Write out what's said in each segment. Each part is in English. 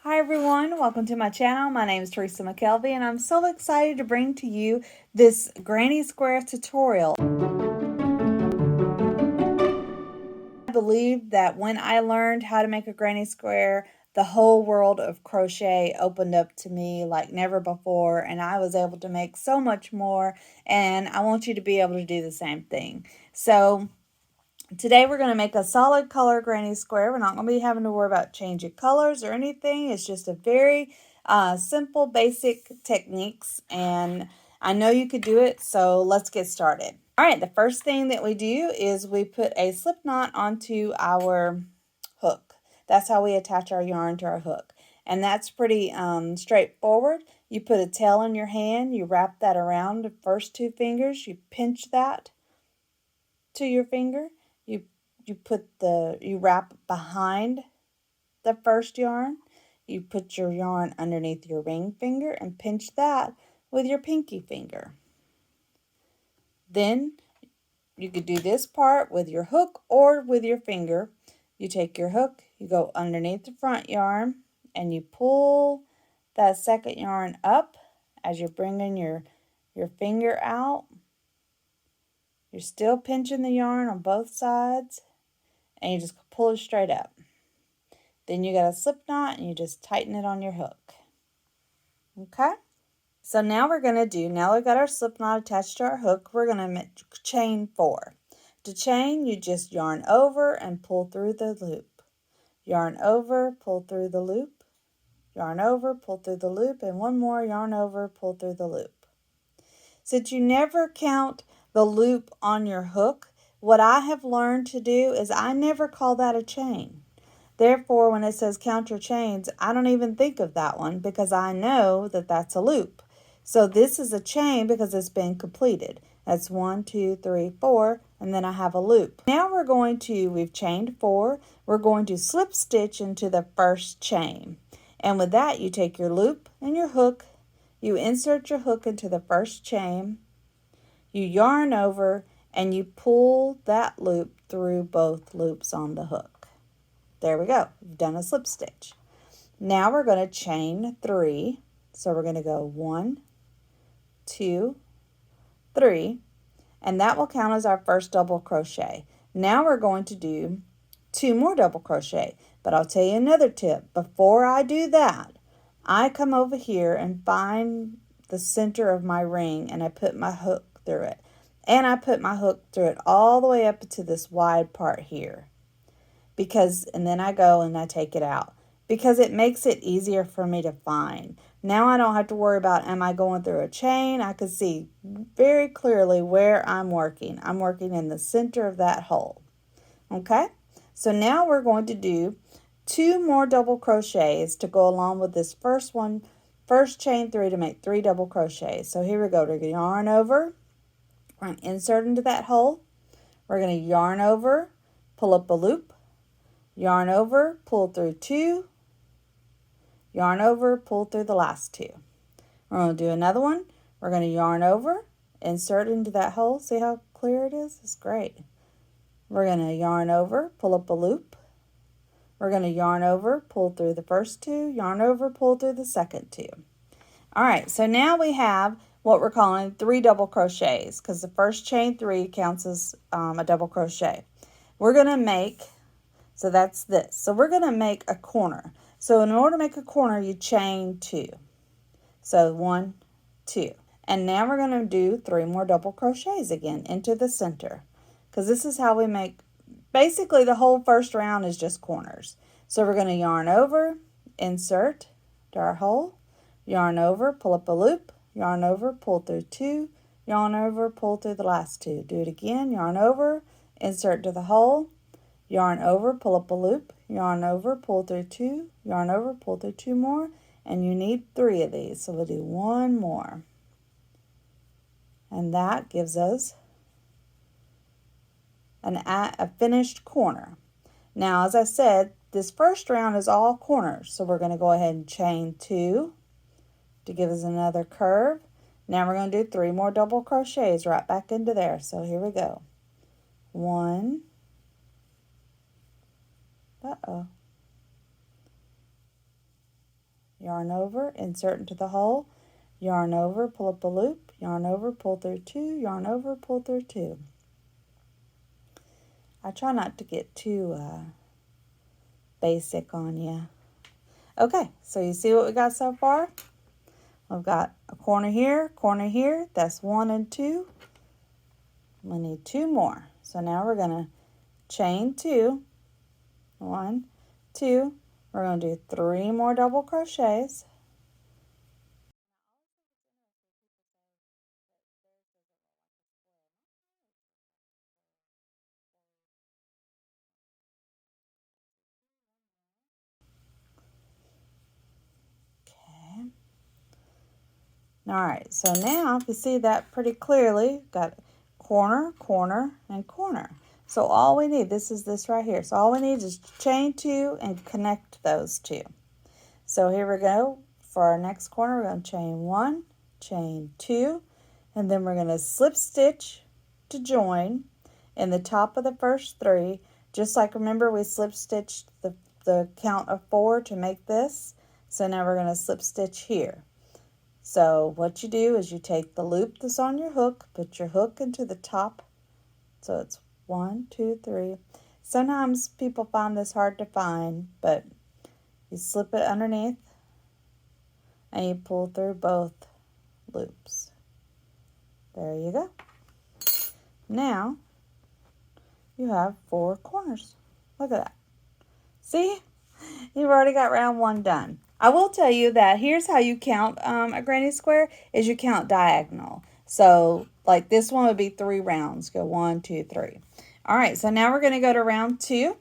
Hi everyone, welcome to my channel. My name is Teresa McKelvey and I'm so excited to bring to you this granny square tutorial. I believe that when I learned how to make a granny square, the whole world of crochet opened up to me like never before, and I was able to make so much more, and I want you to be able to do the same thing. So today we're going to make a solid color granny square. We're not going to be having to worry about changing colors or anything. It's just a very simple, basic techniques, and I know you could do it, so let's get started. All right, the first thing that we do is we put a slip knot onto our hook. That's how we attach our yarn to our hook, and that's pretty straightforward. You put a tail in your hand, you wrap that around the first two fingers, you pinch that to your finger. You wrap behind the first yarn. You put your yarn underneath your ring finger and pinch that with your pinky finger. Then you could do this part with your hook or with your finger. You take your hook, you go underneath the front yarn, and you pull that second yarn up as you're bringing your finger out. You're still pinching the yarn on both sides, and you just pull it straight up. Then you got a slip knot and you just tighten it on your hook. Okay? So now we're going to do, now we've got our slip knot attached to our hook, we're going to chain 4. To chain, you just yarn over and pull through the loop. Yarn over, pull through the loop. Yarn over, pull through the loop, and one more, yarn over, pull through the loop. Since you never count the loop on your hook, what I have learned to do is I never call that a chain. Therefore, when it says count your chains, I don't even think of that one because I know that that's a loop. So this is a chain because it's been completed. That's 1, 2, 3, 4, and then I have a loop. Now we've chained 4, we're going to slip stitch into the first chain. And with that, you take your loop and your hook, you insert your hook into the first chain, you yarn over, and you pull that loop through both loops on the hook. There we go. We've done a slip stitch. Now we're going to chain 3. So we're going to go 1, 2, 3, and that will count as our first double crochet. Now we're going to do 2 more double crochet, but I'll tell you another tip. Before I do that, I come over here and find the center of my ring and I put my hook through it. And I put my hook through it all the way up to this wide part here. And then I go and I take it out because it makes it easier for me to find. Now I don't have to worry about, am I going through a chain? I can see very clearly where I'm working. I'm working in the center of that hole. Okay, so now we're going to do 2 more double crochets to go along with this first one. First chain 3 to make 3 double crochets. So here we go. We're going to yarn over. We're going to insert into that hole. We're going to yarn over, pull up a loop. Yarn over, pull through 2, yarn over, pull through the last 2. We're going to do another one. We're going to yarn over, insert into that hole. See how clear it is? It's great. We're going to yarn over, pull up a loop. We're going to yarn over, pull through the first 2, yarn over, pull through the second 2. All right, so now we have what we're calling 3 double crochets because the first chain 3 counts as a double crochet. We're going to make... So that's this. So we're going to make a corner. So in order to make a corner, you chain 2. So 1, 2. And now we're going to do 3 more double crochets again into the center. Because this is how we make, basically the whole first round is just corners. So we're going to yarn over, insert to our hole, yarn over, pull up a loop, yarn over, pull through 2, yarn over, pull through the last 2. Do it again, yarn over, insert to the hole, yarn over, pull up a loop, yarn over, pull through 2, yarn over, pull through 2 more, and you need 3 of these. So we'll do 1 more. And that gives us a finished corner. Now, as I said, this first round is all corners. So we're going to go ahead and chain 2 to give us another curve. Now we're going to do 3 more double crochets right back into there. So here we go. 1, yarn over, insert into the hole, yarn over, pull up a loop, yarn over, pull through 2, yarn over, pull through 2. I try not to get too basic on you. Okay, so you see what we got so far? We've got a corner here, that's 1 and 2. We need 2 more. So now we're going to chain 2, 1, 2. We're going to do 3 more double crochets. Okay. All right, so now if you see that pretty clearly, got corner, corner, and corner. So all we need, this is this right here. So all we need is chain 2 and connect those 2. So here we go. For our next corner, we're going to chain 1, chain 2, and then we're going to slip stitch to join in the top of the first 3. Just like, remember, we slip stitched the count of 4 to make this. So now we're going to slip stitch here. So what you do is you take the loop that's on your hook, put your hook into the top. So it's 1, 2, 3. Sometimes people find this hard to find, but you slip it underneath and you pull through both loops. There you go. Now you have 4 corners. Look at that. See? You've already got round 1 done. I will tell you that here's how you count a granny square, is you count diagonal. So like this one would be 3 rounds. Go 1, 2, 3. All right, so now we're going to go to round 2.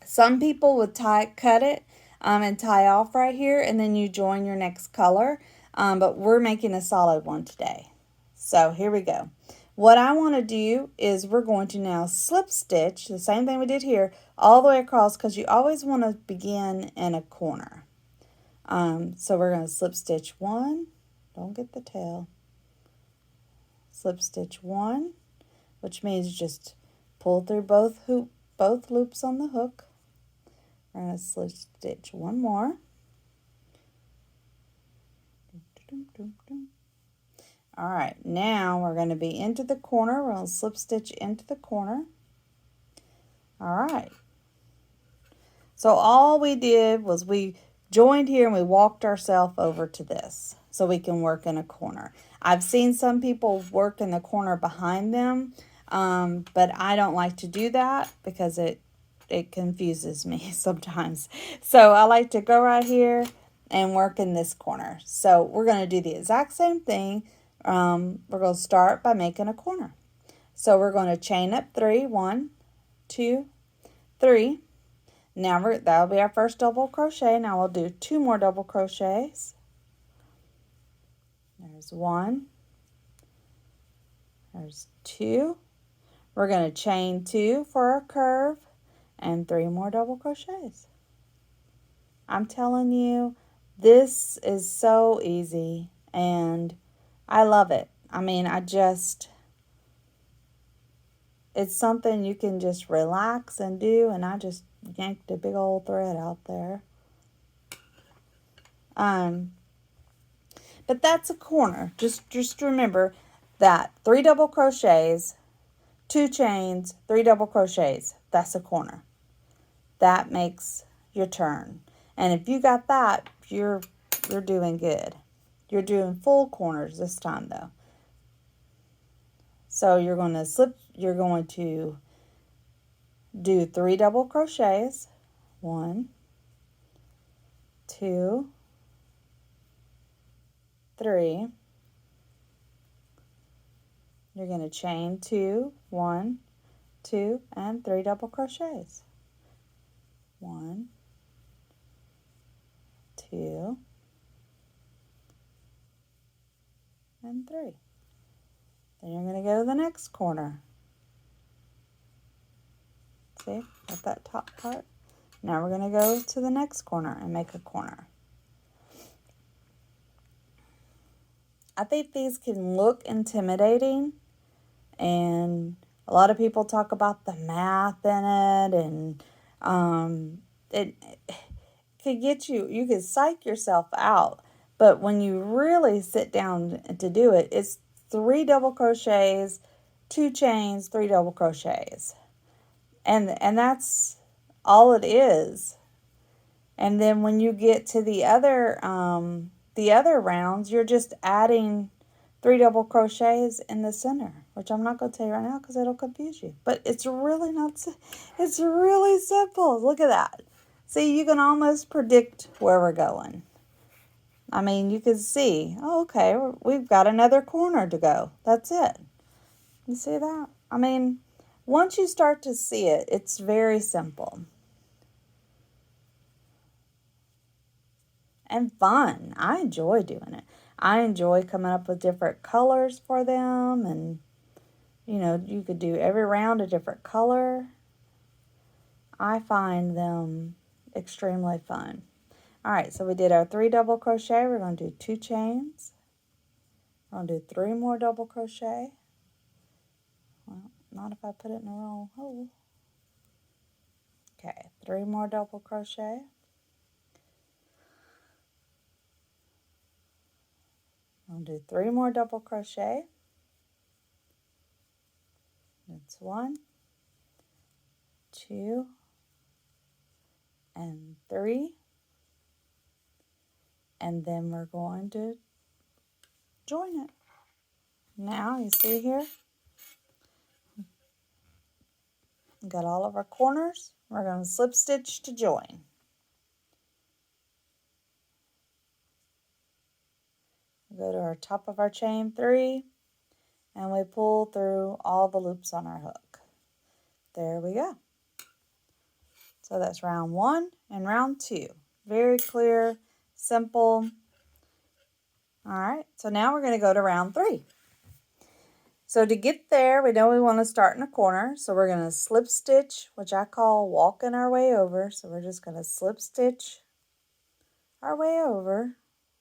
Some people would cut it and tie off right here, and then you join your next color. But we're making a solid one today. So here we go. What I want to do is we're going to now slip stitch, the same thing we did here, all the way across, because you always want to begin in a corner. So we're going to slip stitch 1, don't get the tail, slip stitch 1, which means just pull through both loops on the hook. We're going to slip stitch 1 more. All right, now we're going to be into the corner. We're going to slip stitch into the corner. All right. So all we did was we joined here and we walked ourselves over to this so we can work in a corner. I've seen some people work in the corner behind them, but I don't like to do that because it confuses me sometimes. So I like to go right here and work in this corner. So we're going to do the exact same thing. We're going to start by making a corner. So we're going to chain up 3, 1, 2, 3. Now that'll be our first double crochet. Now we'll do 2 more double crochets. There's 1. There's 2. We're going to chain 2 for our curve and 3 more double crochets. I'm telling you, this is so easy and I love it. I mean, it's something you can just relax and do, and I just yanked a big old thread out there. But that's a corner. Just remember that 3 double crochets, 2 chains, 3 double crochets. That's a corner. That makes your turn. And if you got that, you're doing good. You're doing full corners this time though. So you're going to do 3 double crochets. 1, 2, 3. You're going to chain 2, 1, 2, and 3 double crochets. 1, 2, and 3. Then you're going to go to the next corner. See, got that top part. Now we're going to go to the next corner and make a corner. I think these can look intimidating, and a lot of people talk about the math in it, and it could get you, you could psych yourself out. But when you really sit down to do it, it's 3 double crochets, 2 chains, 3 double crochets. And that's all it is. And then when you get to the other rounds, you're just adding 3 double crochets in the center, which I'm not going to tell you right now because it'll confuse you. But it's really not, it's really simple. Look at that. See, you can almost predict where we're going. I mean, you can see, oh, okay, we've got another corner to go. That's it. You see that? I mean, once you start to see it, it's very simple. And fun. I enjoy doing it. I enjoy coming up with different colors for them, and you know, you could do every round a different color. I find them extremely fun. All right, so we did our 3 double crochet. We're going to do 2 chains. We're going to do 3 more double crochet. Well, not if I put it in the wrong hole. Okay, 3 more double crochet. I'm going to do 3 more double crochet. That's 1, 2, and 3. And then we're going to join it. Now, you see here, we got all of our corners. We're going to slip stitch to join. Go to our top of our chain 3, and we pull through all the loops on our hook. There we go. So that's round 1 and round 2. Very clear, simple. All right, so now we're going to go to round 3. So to get there, we know we want to start in a corner. So we're going to slip stitch, which I call walking our way over. So we're just going to slip stitch our way over.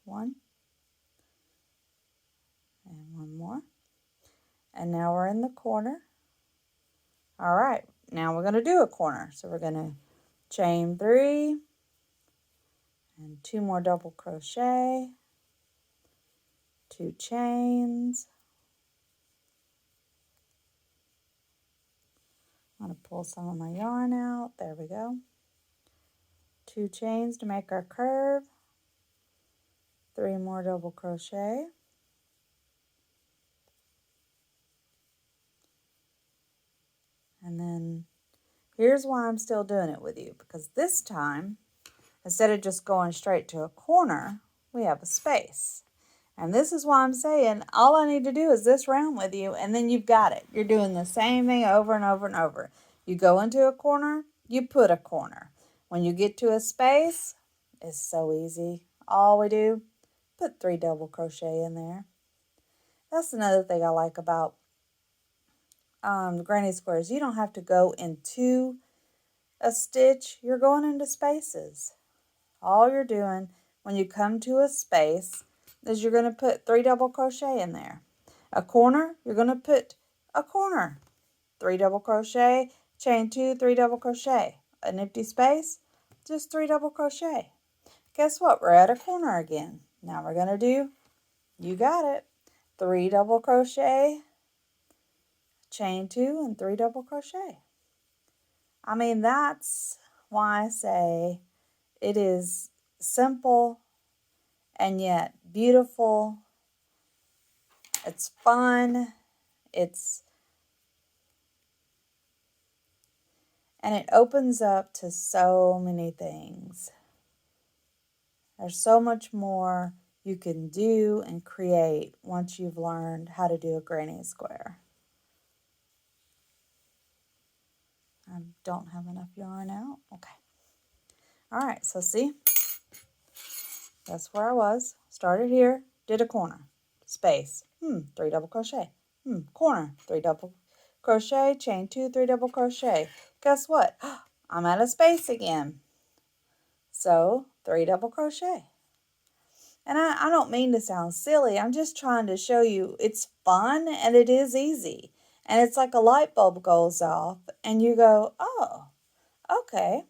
1. And 1 more. And now we're in the corner. All right, now we're going to do a corner. So we're going to chain 3 and 2 more double crochet, 2 chains. I'm going to pull some of my yarn out. There we go. 2 chains to make our curve, 3 more double crochet, and then here's why I'm still doing it with you, because this time, instead of just going straight to a corner, we have a space. And this is why I'm saying all I need to do is this round with you, and then you've got it. You're doing the same thing over and over and over. You go into a corner, you put a corner. When you get to a space, it's so easy. All we do, put 3 double crochet in there. That's another thing I like about granny squares. You don't have to go into a stitch. You're going into spaces. All you're doing when you come to a space is you're going to put 3 double crochet in there. A corner, you're going to put a corner. 3 double crochet, chain 2, 3 double crochet. An empty space, just 3 double crochet. Guess what? We're at a corner again. Now we're going to do, you got it, 3 double crochet, chain 2, and 3 double crochet. I mean, that's why I say it is simple and yet beautiful. It's fun. And it opens up to so many things. There's so much more you can do and create once you've learned how to do a granny square. I don't have enough yarn out. Okay. All right, so see, that's where I was. Started here, did a corner, space, 3 double crochet, corner, 3 double crochet, chain 2, 3 double crochet. Guess what? I'm at a space again. So 3 double crochet. And I don't mean to sound silly. I'm just trying to show you it's fun and it is easy. And it's like a light bulb goes off and you go, oh, okay.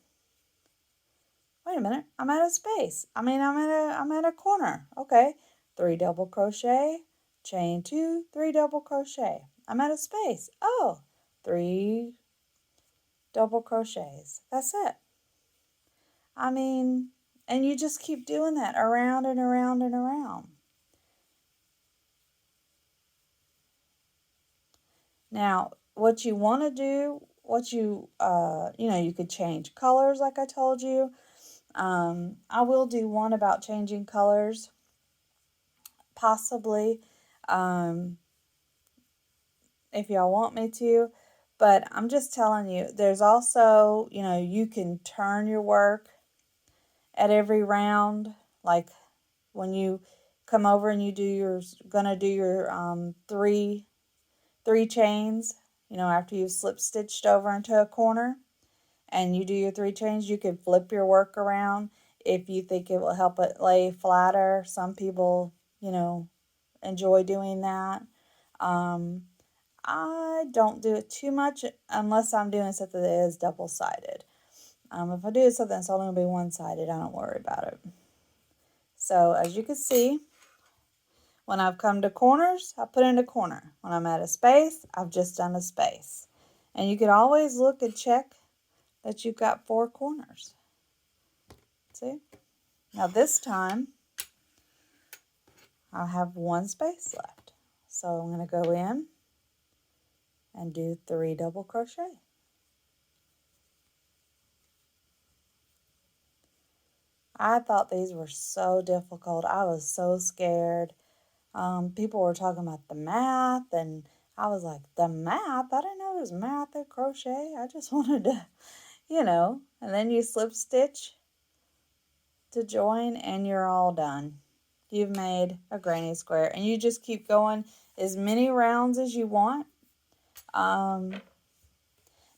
wait a minute, I'm at a space. I'm at a corner. Okay, 3 double crochet, chain 2, 3 double crochet. I'm at a space. Oh, 3 double crochets. That's it. And you just keep doing that around and around and around. Now, what you want to do, you could change colors like I told you. I will do one about changing colors, possibly, if y'all want me to. But I'm just telling you, there's also, you can turn your work at every round. Like when you come over and gonna do your three chains, after you've slip stitched over into a corner and you do your 3 chains, you can flip your work around if you think it will help it lay flatter. Some people, enjoy doing that. I don't do it too much unless I'm doing something that is double-sided. If I do something that's only going to be one-sided, I don't worry about it. So as you can see, when I've come to corners, I put in a corner. When I'm at a space, I've just done a space. And you can always look and check that you've got 4 corners. See? Now this time, I have 1 space left. So I'm going to go in and do 3 double crochet. I thought these were so difficult. I was so scared. People were talking about the math, and I was like, the math? I didn't know there was math at crochet. I just wanted to, and then you slip stitch to join, and you're all done. You've made a granny square, and you just keep going as many rounds as you want.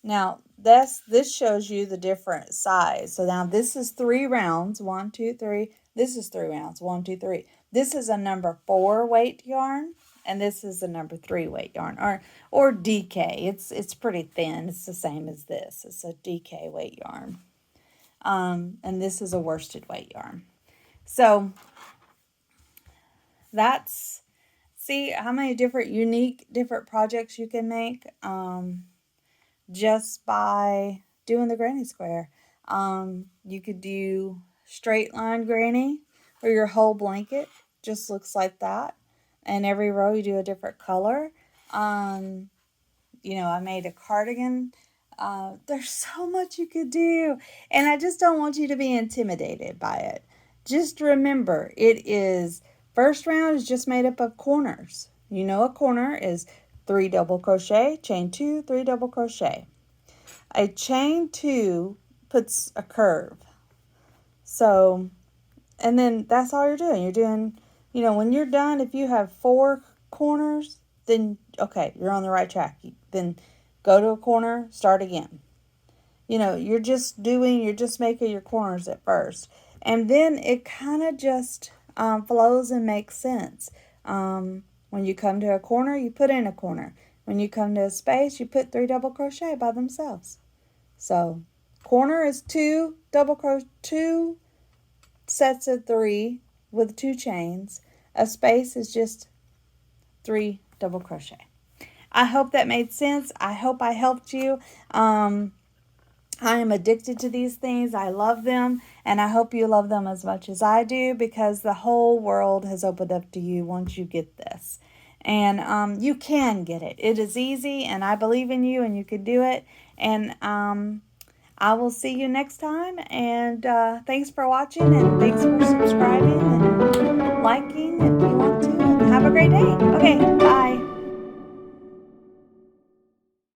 Now, this shows you the different size. So now this is 3 rounds. 1, 2, 3. This is 3 rounds. 1, 2, 3. This is a number 4 weight yarn, and this is a number 3 weight yarn, or DK. It's pretty thin. It's the same as this. It's a DK weight yarn. And this is a worsted weight yarn. So see how many different projects you can make. Just by doing the granny square. You could do straight line granny, where your whole blanket just looks like that, and every row you do a different color. I made a cardigan. There's so much you could do, and I just don't want you to be intimidated by it. Just remember, first round is just made up of corners. A corner is 3 double crochet, chain 2, 3 double crochet. A chain 2 puts a curve. So, and then that's all you're doing. You're doing, when you're done, if you have 4 corners, then, okay, you're on the right track. Then go to a corner, start again. You're just making your corners at first. And then it kind of just flows and makes sense. When you come to a corner, you put in a corner. When you come to a space, you put 3 double crochet by themselves. So, corner is 2 sets of 3 with 2 chains. A space is just 3 double crochet. I hope that made sense. I hope I helped you. I am addicted to these things. I love them, and I hope you love them as much as I do, because the whole world has opened up to you once you get this. And you can get it. It is easy, and I believe in you, and you can do it. And I will see you next time, and thanks for watching, and thanks for subscribing and liking.